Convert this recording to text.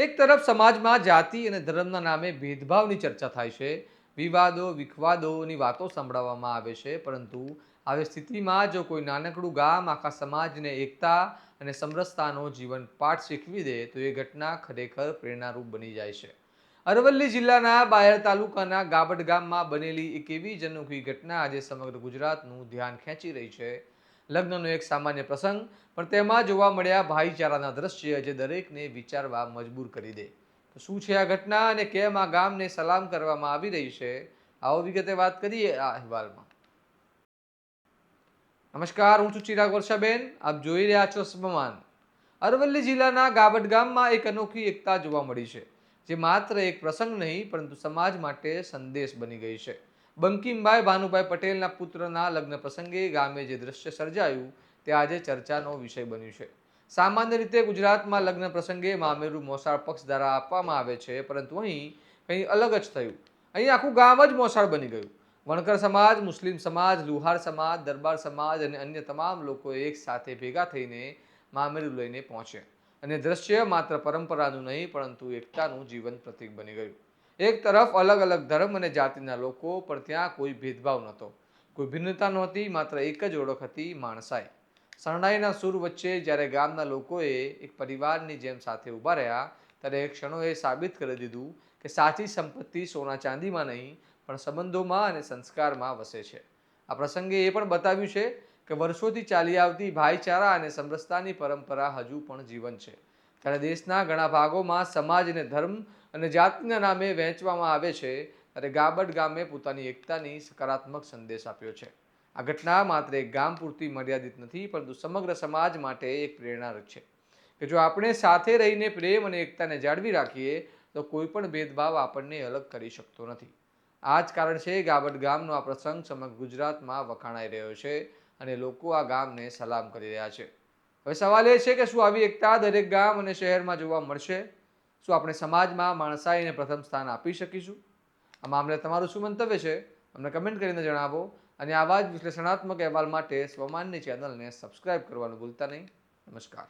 એક તરફ સમાજમાં જાતિ અને ધર્મના નામે ભેદભાવની ચર્ચા થાય છે, વિવાદો વિખવાદોની વાતો સંભળાવવામાં આવે છે, પરંતુ આવી સ્થિતિમાં જો કોઈ નાનકડું ગામ આખા સમાજને એકતા અને સમરસતાનો જીવન પાઠ શીખવી દે તો એ ઘટના ખરેખર પ્રેરણારૂપ બની જાય છે. અરવલ્લી જિલ્લાના બાયડ તાલુકાના ગાબડ ગામમાં બનેલી એક એવી જ અનોખી ઘટના આજે સમગ્ર ગુજરાતનું ધ્યાન ખેંચી રહી છે. લગ્નનો એક સામાન્ય પ્રસંગ, પણ તેમાં જોવા મળ્યા ભાઈચારાના દ્રશ્ય જે દરેકને વિચારવા મજબૂર કરી દે. તો શું છે આ ઘટના અને કેમ આ ગામને સલામ કરવામાં આવી રહી છે, આવો વિગતે વાત કરીએ આ અહેવાલમાં. નમસ્કાર, હું છું ચિરાગ વર્ષાબેન, આપ જોઈ રહ્યા છો સ્વમાન. અરવલ્લી જિલ્લાના ગાબડ ગામમાં એક અનોખી એકતા જોવા મળી છે, જે માત્ર એક પ્રસંગ નહીં પરંતુ સમાજ માટે સંદેશ બની ગઈ છે. બંકિમભાઈ ભાનુભાઈ પટેલના પુત્રના લગ્ન પ્રસંગે ગામે જે દ્રશ્ય સર્જાયું તે આજે ચર્ચાનો વિષય બન્યું છે. સામાન્ય રીતે ગુજરાતમાં લગ્ન પ્રસંગે મામેરું મોસાળ પક્ષ દ્વારા આપવામાં આવે છે, પરંતુ અહીં કંઈ અલગ જ થયું. અહીં આખું ગામ જ મોસાળ બની ગયું. વણકર સમાજ, મુસ્લિમ સમાજ, લુહાર સમાજ, દરબાર સમાજ અને અન્ય તમામ લોકો એક સાથે ભેગા થઈને મામેરું લઈને પહોંચ્યા અને દ્રશ્ય માત્ર પરંપરાનું નહીં પરંતુ એકતાનું જીવંત પ્રતીક બની ગયું. એક તરફ અલગ અલગ ધર્મ અને જાતિના લોકો, પણ ત્યાં કોઈ ભેદભાવ નહોતો, કોઈ ભિન્નતા નહોતી, માત્ર એક જ ઓળખ હતી, માણસાઈ. શરણાઈના સૂર વચ્ચે જ્યારે ગામના લોકોએ એક પરિવારની જેમ સાથે ઊભા રહ્યા, ત્યારે એ ક્ષણોએ સાબિત કરી દીધું કે સાચી સંપત્તિ સોના ચાંદીમાં નહીં પણ સંબંધોમાં અને સંસ્કારમાં વસે છે. આ પ્રસંગે એ પણ બતાવ્યું છે કે વર્ષોથી ચાલી આવતી ભાઈચારા અને સમરસતાની પરંપરા હજુ પણ જીવંત છે. ત્યારે દેશના ઘણા ભાગોમાં સમાજ અને ધર્મ અને જાતિના નામે વહેંચવામાં આવે છે, ત્યારે ગાબડ ગામે પોતાની એકતાની સકારાત્મક સંદેશ આપ્યો છે. આ ઘટના માત્ર એક ગામ પૂરતી મર્યાદિત નથી, પરંતુ સમગ્ર સમાજ માટે એક પ્રેરણારૂપ છે કે જો આપણે સાથે રહીને પ્રેમ અને એકતાને જાળવી રાખીએ તો કોઈ પણ ભેદભાવ આપણને અલગ કરી શકતો નથી. આ જ કારણ છે ગાબડ ગામનો આ પ્રસંગ સમગ્ર ગુજરાતમાં વખાણાઈ રહ્યો છે અને લોકો આ ગામને સલામ કરી રહ્યા છે. હવે સવાલ એ છે કે શું આવી એકતા દરેક ગામ અને શહેરમાં જોવા મળશે? શું આપણે સમાજમાં માણસાઈને પ્રથમ સ્થાન આપી શકીશું? આ મામલે તમારું શું મંતવ્ય છે, અમને કમેન્ટ કરીને જણાવો અને આવા જ વિશ્લેષણાત્મક અહેવાલ માટે સ્વમાનની ચેનલને સબસ્ક્રાઇબ કરવાનું ભૂલતા નહીં. નમસ્કાર.